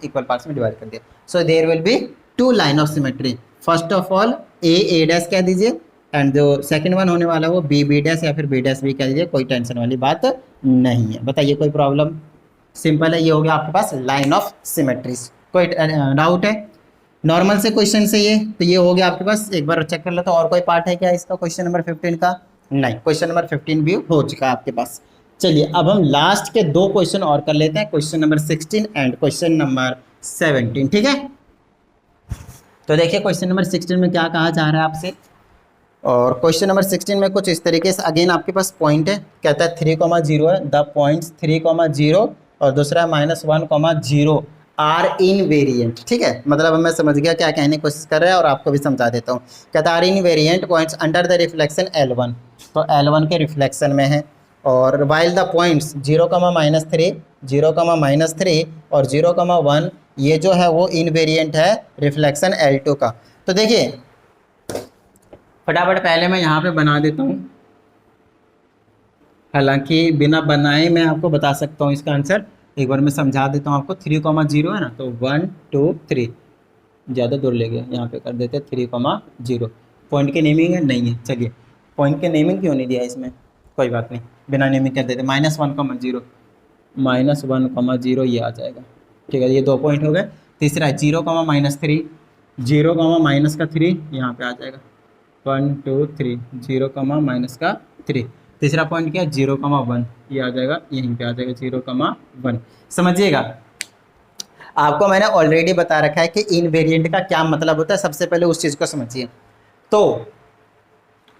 में डिवाइड कर दिया। So there will be 2 line of symmetry. First of all A dash कह दीजिए, एंड जो सेकंड वन होने वाला है वो बी डैश या फिर बी डैश भी कह दीजिए, कोई टेंशन वाली बात नहीं है। बताइए कोई प्रॉब्लम, सिंपल है। ये हो गया आपके पास लाइन ऑफ सिमेट्रीज। कोई डाउट है नॉर्मल से क्वेश्चन से ये, तो ये हो गया आपके पास। एक बार चेक कर लो, तो और कोई पार्ट है क्या इसका क्वेश्चन नंबर 15 का, नहीं, क्वेश्चन नंबर 15 भी हो चुका है आपके पास। चलिए अब हम लास्ट के 2 क्वेश्चन और कर लेते हैं, question number 16 and question number 17, ठीक है। तो देखिए क्वेश्चन नंबर 16 में क्या कहा जा रहा है आपसे, और क्वेश्चन नंबर 16 में कुछ इस तरीके से अगेन आपके पास पॉइंट है, कहता है 3,0 है, द पॉइंट्स 3,0 और दूसरा -1,0 आर इन वेरिएंट। ठीक है, मतलब मैं समझ गया क्या कहने की कोशिश कर रहा है और आपको भी समझा देता हूँ। कहता है are invariant points under the reflection L1, तो L1 के रिफ्लेक्शन में है। और वाइल द पॉइंट्स 0, -3, 0, -3 और 0, 1 ये जो है वो इनवेरिएंट है रिफ्लेक्शन L2 का। तो देखिए फटाफट पहले मैं यहाँ पे बना देता हूँ, हालांकि बिना बनाए मैं आपको बता सकता हूँ इसका आंसर। एक बार मैं समझा देता हूँ आपको। 3,0 है ना, तो 1 2 3 ज़्यादा दूर ले गया, यहाँ पे कर देते 3,0। पॉइंट की नेमिंग है नहीं है, चलिए पॉइंट की नेमिंग क्यों नहीं दिया इसमें, कोई बात नहीं, बिना नेमिंग कर देते। -1,0 -1,0 ये आ जाएगा। ठीक है, ये 2 पॉइंट हो गए। तीसरा है 0, -3, 0, -3 यहाँ पे आ जाएगा। 1 2 3 0, -3। तीसरा पॉइंट क्या है 0, 1 ये आ जाएगा, यहीं पे आ जाएगा 0, 1। समझिएगा, आपको मैंने ऑलरेडी बता रखा है कि इनवेरिएंट का क्या मतलब होता है। सबसे पहले उस चीज़ को समझिए। तो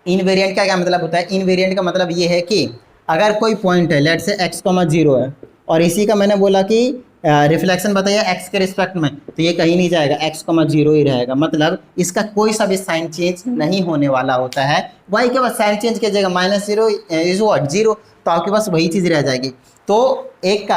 इनवेरिएंट का क्या मतलब होता है? इनवेरिएंट का मतलब ये है कि अगर कोई पॉइंट है, लेट से x, 0 है, और इसी का मैंने बोला कि रिफ्लेक्शन बताइए x के रिस्पेक्ट में, तो ये कहीं नहीं जाएगा, x, 0 ही रहेगा। मतलब इसका कोई सा भी साइन चेंज नहीं होने वाला होता है। y के बाद साइन चेंज कीजिएगा, -0 इज व्हाट 0, तो आपके पास वही चीज़ रह जाएगी। तो एक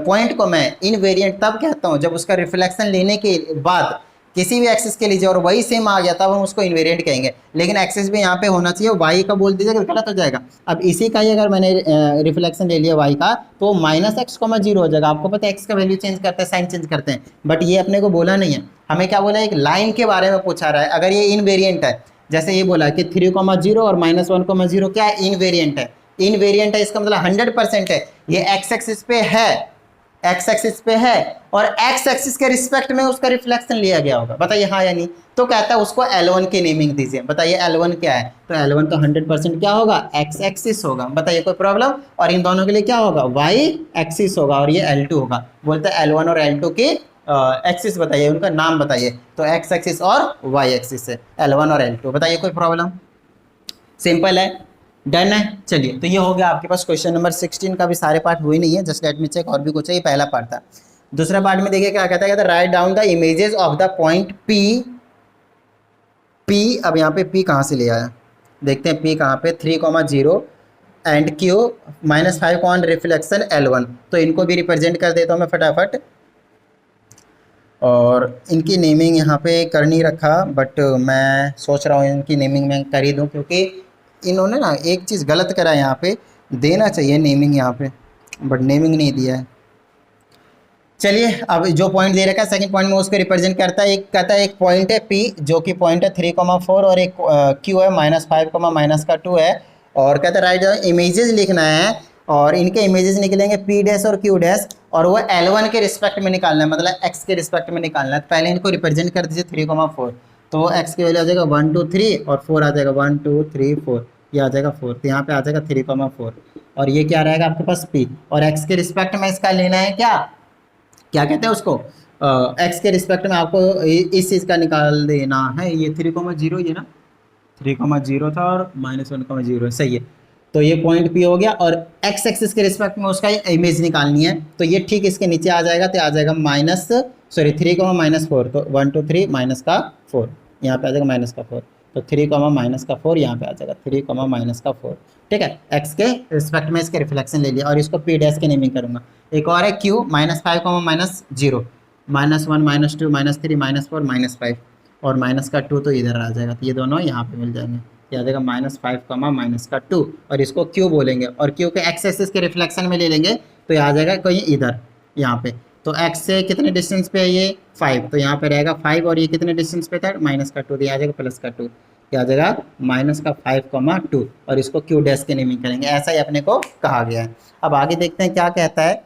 पॉइंट को मैं इनवेरिएंट तब कहता हूँ जब उसका रिफ्लेक्शन लेने के बाद किसी भी एक्सिस के लीजिए और वही सेम आ गया, तब हम उसको इनवेरिएंट कहेंगे। लेकिन एक्सिस भी यहाँ पे होना चाहिए, वाई का बोल दीजिएगा गलत हो जाएगा। अब इसी का ही अगर मैंने रिफ्लेक्शन ले लिया वाई का, तो -x, 0 हो जाएगा। आपको पता है एक्स का वैल्यू चेंज करते हैं, साइन चेंज करते हैं, बट ये अपने को बोला नहीं है। हमें क्या बोला, एक लाइन के बारे में पूछा रहा है। अगर ये इनवेरिएंट है, जैसे ये बोला कि 3,0 और -1,0 क्या है, इनवेरिएंट है। इनवेरिएंट है इसका मतलब 100% है, ये एक्स एक्सिस पे है, एक्स एक्सिस पे है और एक्स एक्सिस के रिस्पेक्ट में उसका रिफ्लेक्शन लिया गया होगा। बताइए हाँ या नहीं? तो कहता है उसको L1 की नेमिंग दीजिए। बताइए L1 क्या है? तो L1 तो 100% क्या होगा, एक्स एक्सिस होगा। बताइए कोई प्रॉब्लम? और इन दोनों के लिए क्या होगा, वाई एक्सिस होगा और ये L2 होगा। बोलते हैं L1 और L2 की एक्सिस बताइए, उनका नाम बताइए। तो एक्स एक्सिस और वाई एक्सिस है L1 और L2। बताइए कोई प्रॉब्लम? सिंपल है, डन है। चलिए, तो ये हो गया आपके पास क्वेश्चन नंबर 16 का भी सारे पार्ट हुए नहीं है, जस्ट लेट मी चेक और भी कुछ है। ये पहला पार्ट था। दूसरा पार्ट में देखिए क्या कहता है, right down the images of the point P। अब यहाँ पे P कहाँ से ले आया, देखते हैं P कहाँ पे, 3,0 and Q -5 on reflection L1। तो इनको भी रिप्रेजेंट कर देता हूँ मैं फटाफट, और इनकी नेमिंग यहाँ पे कर नहीं रखा, बट मैं सोच रहा हूँ इनकी नेमिंग मैं कर ही दूँ, क्योंकि इन्होंने ना एक चीज़ गलत करा है। यहाँ पे देना चाहिए नेमिंग यहाँ पे, बट नेमिंग नहीं दिया है। चलिए, अब जो पॉइंट दे रखा है सेकंड पॉइंट में उसको रिप्रेजेंट करता है। एक कहता है एक पॉइंट है P जो कि पॉइंट है 3,4 और एक Q है -5, -2 है। और कहता है राइट इमेजेस लिखना है और इनके इमेजेस निकलेंगे P डैश और Q डैश, और वो L1 के रिस्पेक्ट में निकालना है, मतलब x के रिस्पेक्ट में निकालना है। पहले इनको रिप्रेजेंट कर दीजिए 3,4, तो x की वैल्यू आ जाएगा 1 2 3 और 4 आ जाएगा 1 2 3 4, ये आ जाएगा 4, तो यहाँ पे आ जाएगा 3,4 और ये क्या रहेगा आपके पास P। और x के रिस्पेक्ट में इसका लेना है क्या कहते हैं उसको, एक्स के रिस्पेक्ट में आपको इस चीज़ का निकाल देना है। ये 3,0 ये ना 3,0 था और -1,0 सही है। तो ये पॉइंट P हो गया और एक्स एक्सिस के रिस्पेक्ट में उसका इमेज निकालनी है। तो ये ठीक इसके नीचे आ जाएगा, तो आ जाएगा 3,-4, तो 1 2 3 -4 यहाँ पे आ जाएगा -4, तो 3, यहाँ पे आ जाएगा 3, ठीक है। एक्स के रिस्पेक्ट में इसके रिफ्लेक्शन ले लिया और इसको P डैश के नेमिंग करूंगा। एक और है Q -5, -0, -1 -2 -3 -4 -5 और -2 तो इधर आ जाएगा, तो ये दोनों यहाँ पे मिल जाएंगे। ये आ जाएगा -5, -2 और इसको Q बोलेंगे और Q के एक्स एक्सिस के रिफ्लेक्शन में ले लेंगे, तो ये आ जाएगा कहीं इधर यहाँ पे। तो x से कितने डिस्टेंस पे है ये 5, तो यहाँ पे रहेगा 5 और ये कितने डिस्टेंस पे था -2, तो ये आ जाएगा +2, ये आ जाएगा -5, 2 और इसको Q डैश के नेमिंग करेंगे। ऐसा ही अपने को कहा गया है। अब आगे देखते हैं क्या कहता है,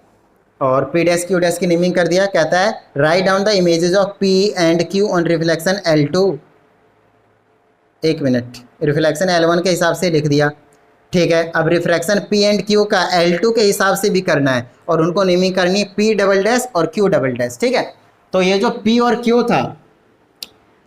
और P डैश Q डैश की नेमिंग कर दिया। कहता है right down the images of P and Q on reflection L2। एक मिनट, रिफ्लेक्शन L1 के हिसाब से लिख दिया, ठीक है। अब रिफ्रैक्शन P एंड Q का L2 के हिसाब से भी करना है और उनको नेमिंग करनी है P डबल डैश और Q डबल डैश, ठीक है। तो ये जो P और Q था,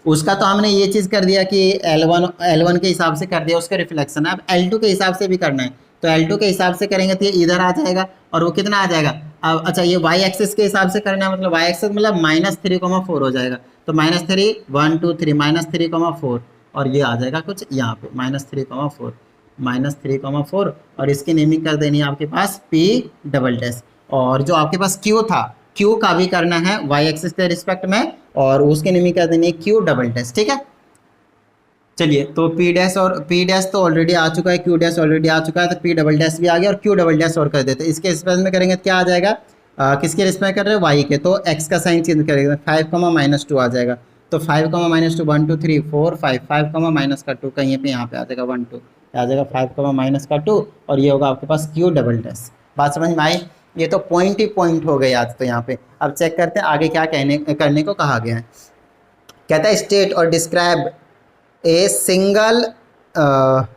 उसका तो हमने ये चीज़ कर दिया कि L1 के हिसाब से कर दिया उसका रिफ्लेक्शन। अब L2 के हिसाब से भी करना है, तो L2 के हिसाब से करेंगे तो ये इधर आ जाएगा और वो कितना आ जाएगा। अब अच्छा ये y एक्सिस के हिसाब से करना है, मतलब y एक्सिस मतलब -3,4 हो जाएगा। तो -3 1 2 3 -3,4 और ये आ जाएगा कुछ यहाँ पे -3,4 -3,4 और इसकी नेमिंग कर देनी है आपके पास P डबल डैश। और जो आपके पास Q था, Q का भी करना है y एक्सिस के रिस्पेक्ट में और उसकी नेमिंग कर देनी है Q डबल डैश। ठीक है, चलिए तो P डैश और P डैश तो ऑलरेडी आ चुका है, Q डैश ऑलरेडी आ चुका है, तो P डबल डैश भी आ गया और Q डबल डैश और कर देते हैं। इसके रिस्पेक्ट में करेंगे तो क्या आ जाएगा, किसके रिस्पेक्ट कर रहे हैं y के, तो x का साइन चेंज करेंगे 5, -2 आ जाएगा। तो 5, -2 1 2 3 4 5 5, -2 कहीं पे यहाँ पे आ जाएगा 1 2 आ जाएगा 5, -2 और ये होगा आपके पास Q डबल डैश। बात समझ में आई। ये तो पॉइंट ही पॉइंट हो गए आज तो यहाँ पे। अब चेक करते हैं आगे क्या करने को कहा गया है। कहता है स्टेट और डिस्क्राइब ए सिंगल क्या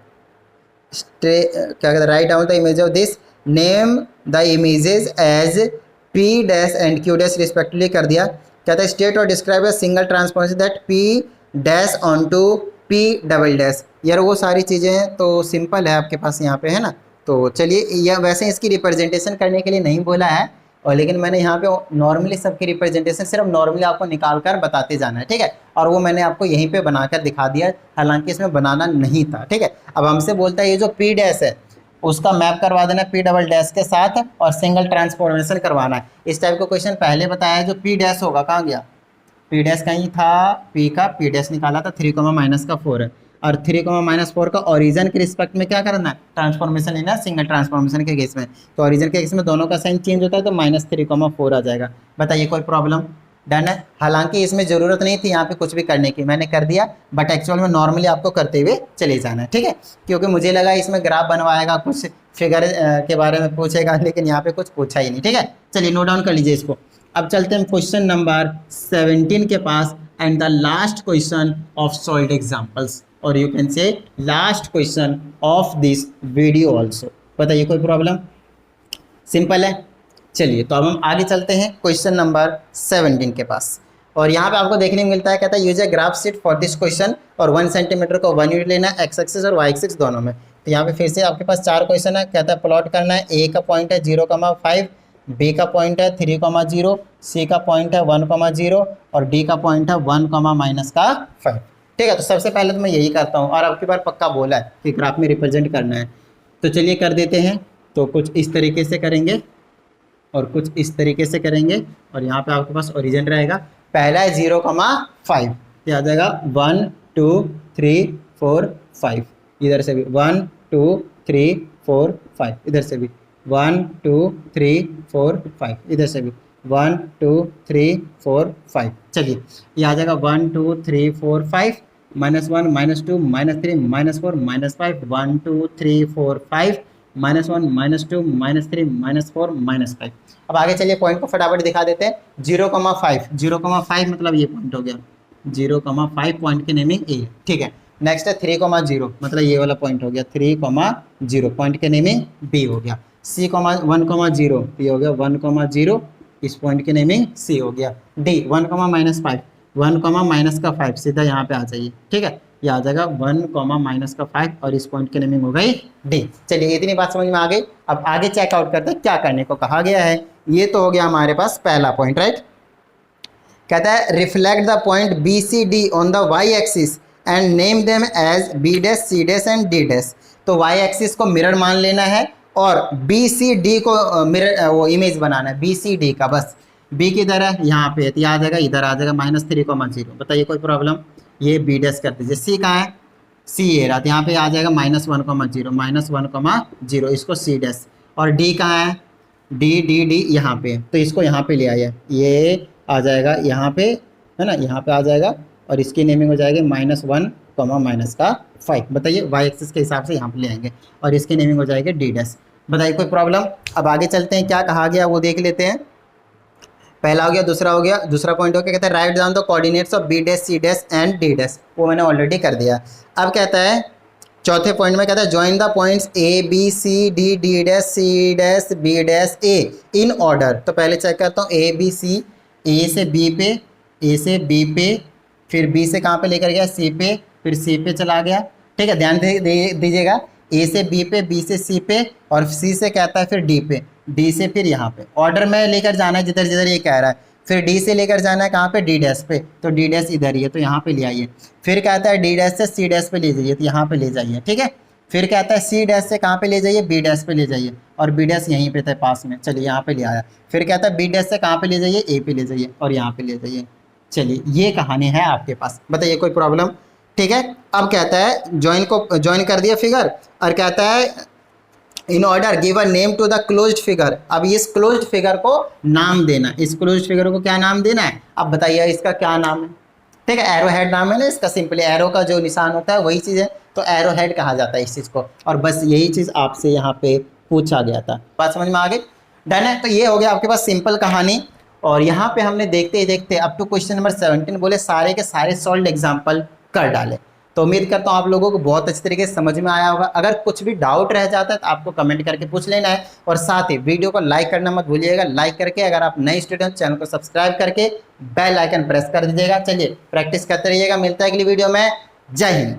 कहते हैं, write down the image of this, name the images as P dash and Q dash respectively कर दिया। कहता है स्टेट और describe a single transformation that P dash onto P double dash. यार वो सारी चीज़ें तो सिंपल है आपके पास यहाँ पे, है ना। तो चलिए, यह वैसे इसकी रिप्रेजेंटेशन करने के लिए नहीं बोला है, और लेकिन मैंने यहाँ पे नॉर्मली सबकी रिप्रेजेंटेशन सिर्फ नॉर्मली आपको निकाल कर बताते जाना है। ठीक है, और वो मैंने आपको यहीं पे बनाकर दिखा दिया, हालांकि इसमें बनाना नहीं था। ठीक है, अब हमसे बोलता है ये जो P डैश है उसका मैप करवा देना P डबल डैश के साथ और सिंगल ट्रांसफॉर्मेशन करवाना है। इस टाइप का क्वेश्चन पहले बताया है। जो P डैश होगा कहाँ गया, P डैश कहीं था, P का P डैश निकाला था 3, -4 है, और 3, -4 का ओरिजिन के रिस्पेक्ट में क्या करना है, ट्रांसफॉर्मेशन लेना है सिंगल ट्रांसफॉर्मेशन के केस में। तो ओरिजिन के केस में दोनों का साइन चेंज होता है, तो -3, 4 आ जाएगा। बताइए कोई प्रॉब्लम, डन है। हालांकि इसमें ज़रूरत नहीं थी यहाँ पे कुछ भी करने की, मैंने कर दिया, बट एक्चुअल में नॉर्मली आपको करते हुए चले जाना है। ठीक है, क्योंकि मुझे लगा इसमें ग्राफ बनवाएगा, कुछ फिगर के बारे में पूछेगा, लेकिन यहाँ पे कुछ पूछा ही नहीं। ठीक है, चलिए नोट डाउन कर लीजिए इसको। अब चलते हैं क्वेश्चन नंबर 17 के पास, and the last question of solved examples, और you can say last question of this video also. बताइए कोई प्रॉब्लम, सिंपल है। चलिए तो अब हम आगे चलते हैं क्वेश्चन नंबर 17 के पास, और यहाँ पे आपको देखने को मिलता है, कहता है use a graph sheet for this question, और 1 सेंटीमीटर को 1 यूनिट लेना है, एक्स एक्सिस और वाई एक्सिस दोनों में। तो यहाँ पे फिर से आपके पास 4 क्वेश्चन है। कहता है प्लॉट करना है, ए का पॉइंट है 0,5, बी का पॉइंट है 3,0, सी का पॉइंट है 1,0 और डी का पॉइंट है 1, -5। ठीक है, तो सबसे पहले तो मैं यही करता हूँ, और आपकी बार पक्का बोला है कि ग्राफ में रिप्रेजेंट करना है, तो चलिए कर देते हैं। तो कुछ इस तरीके से करेंगे और कुछ इस तरीके से करेंगे, और यहाँ पे आपके पास ओरिजिन रहेगा। पहला है 0,5, ये आ जाएगा 1 2 3 4 5, इधर से भी 1 2 3 4 5, इधर से भी 1 2 3 4 5, इधर से भी 1 2 3 4 5। चलिए ये आ जाएगा 1 2 3 4 5, -1 -2 -3 -4 -5, 1 2 3 4 5, -1 -2 -3 -4 -5। अब आगे चलिए पॉइंट को फटाफट दिखा देते हैं। 0,5 0,5 मतलब ये पॉइंट हो गया, 0,5 पॉइंट की नेमिंग ए। ठीक है, नेक्स्ट है 3,0 मतलब ये वाला पॉइंट हो गया, 3,0 पॉइंट के नेमिंग बी हो गया। C, 1,0 ये हो गया 1,0, इस पॉइंट की नेमिंग C हो गया। D 1, -5, 1, -5 सीधा यहाँ पे आ जाइए। ठीक है, ये आ जाएगा 1, -5 और इस पॉइंट की नेमिंग हो गई D। चलिए इतनी बात समझ में आ गई। अब आगे चेकआउट करते हैं क्या करने को कहा गया है। ये तो हो गया हमारे पास पहला पॉइंट, राइट। कहता है reflect the point BCD on the y axis and name them as B dash C dash and D dash. तो y एक्सिस को मिरर मान लेना है और BCD को मिरर वो इमेज बनाना है BCD का। बस B की तरह यहाँ पे तो आ जाएगा, इधर आ जाएगा -3,0। बताइए कोई प्रॉब्लम, ये B डैश कर दीजिए। C कहाँ है, C ये रहा, यहाँ पे आ जाएगा -1,0 -1,0, इसको C डैश। और D कहाँ है, D यहाँ पे, तो इसको यहाँ पे ले आया, ये आ जाएगा यहाँ पे, है ना, यहाँ पे आ जाएगा और इसकी नेमिंग हो जाएगी -1, -5। बताइए y एक्सिस के हिसाब से यहाँ पे ले आएंगे और इसकी नेमिंग हो जाएगी D डैश। बताइए कोई प्रॉब्लम। अब आगे चलते हैं, क्या कहा गया वो देख लेते हैं। पहला हो गया, दूसरा हो गया, दूसरा पॉइंट हो गया, कहता है right down the coordinates of B dash C dash and D dash, वो मैंने ऑलरेडी कर दिया। अब कहता है चौथे पॉइंट में, कहता है join the points A B C D D dash C dash B dash A in order. तो पहले चेक करता हूँ A B C, A से B पे, A से B पे, फिर बी से कहाँ पे लेकर गया, सी पे, फिर सी पे चला गया। ठीक है, ध्यान दीजिएगा, ए से बी पे, बी से सी पे, और सी से कहता है फिर डी पे, डी से फिर यहाँ पे। ऑर्डर में लेकर जाना है जिधर जिधर ये कह रहा है। फिर डी से लेकर जाना है कहाँ पे, डी डैश पे, तो डी डैश इधर ही है तो यहाँ पे ले आइए। फिर कहता है डी डैश से सी डैश पे ले जाइए, तो यहाँ पे ले जाइए। ठीक है, फिर कहता है सी डैश से कहाँ पे ले जाइए, बी डैश पे ले जाइए, और बी डैश यहीं पे था पास में, चलिए यहाँ पे ले आया। फिर कहता है बी डैश से कहाँ पे ले जाइए, ए पे ले जाइए, और यहाँ पे ले जाइए। चलिए ये कहानी है आपके पास, बताइए कोई प्रॉब्लम। ठीक है, अब कहता है ज्वाइन कर दिया फिगर, और कहता है in order give a name to the closed figure. अब इस क्लोज्ड फिगर को नाम देना, इस क्लोज्ड फिगर को क्या नाम देना है, अब बताइए इसका क्या नाम है। ठीक है, एरो हेड नाम है ना इसका, सिंपली एरो का जो निशान होता है वही चीज़ है, तो एरो हेड कहा जाता है इस चीज़ को। और बस यही चीज़ आपसे यहाँ पे पूछा गया था, बात समझ में आ गई। डन है, तो ये हो गया आपके पास सिंपल कहानी। और यहाँ पे हमने देखते ही देखते अप टू क्वेश्चन नंबर 17 बोले सारे के सारे सॉल्व एग्जाम्पल कर डाले। तो उम्मीद करता हूँ आप लोगों को बहुत अच्छे तरीके से समझ में आया होगा। अगर कुछ भी डाउट रह जाता है तो आपको कमेंट करके पूछ लेना है, और साथ ही वीडियो को लाइक करना मत भूलिएगा। लाइक करके अगर आप नए स्टूडेंट, चैनल को सब्सक्राइब करके बेल आइकन प्रेस कर दीजिएगा। चलिए प्रैक्टिस करते रहिएगा, मिलता है अगली वीडियो में। जय हिंद।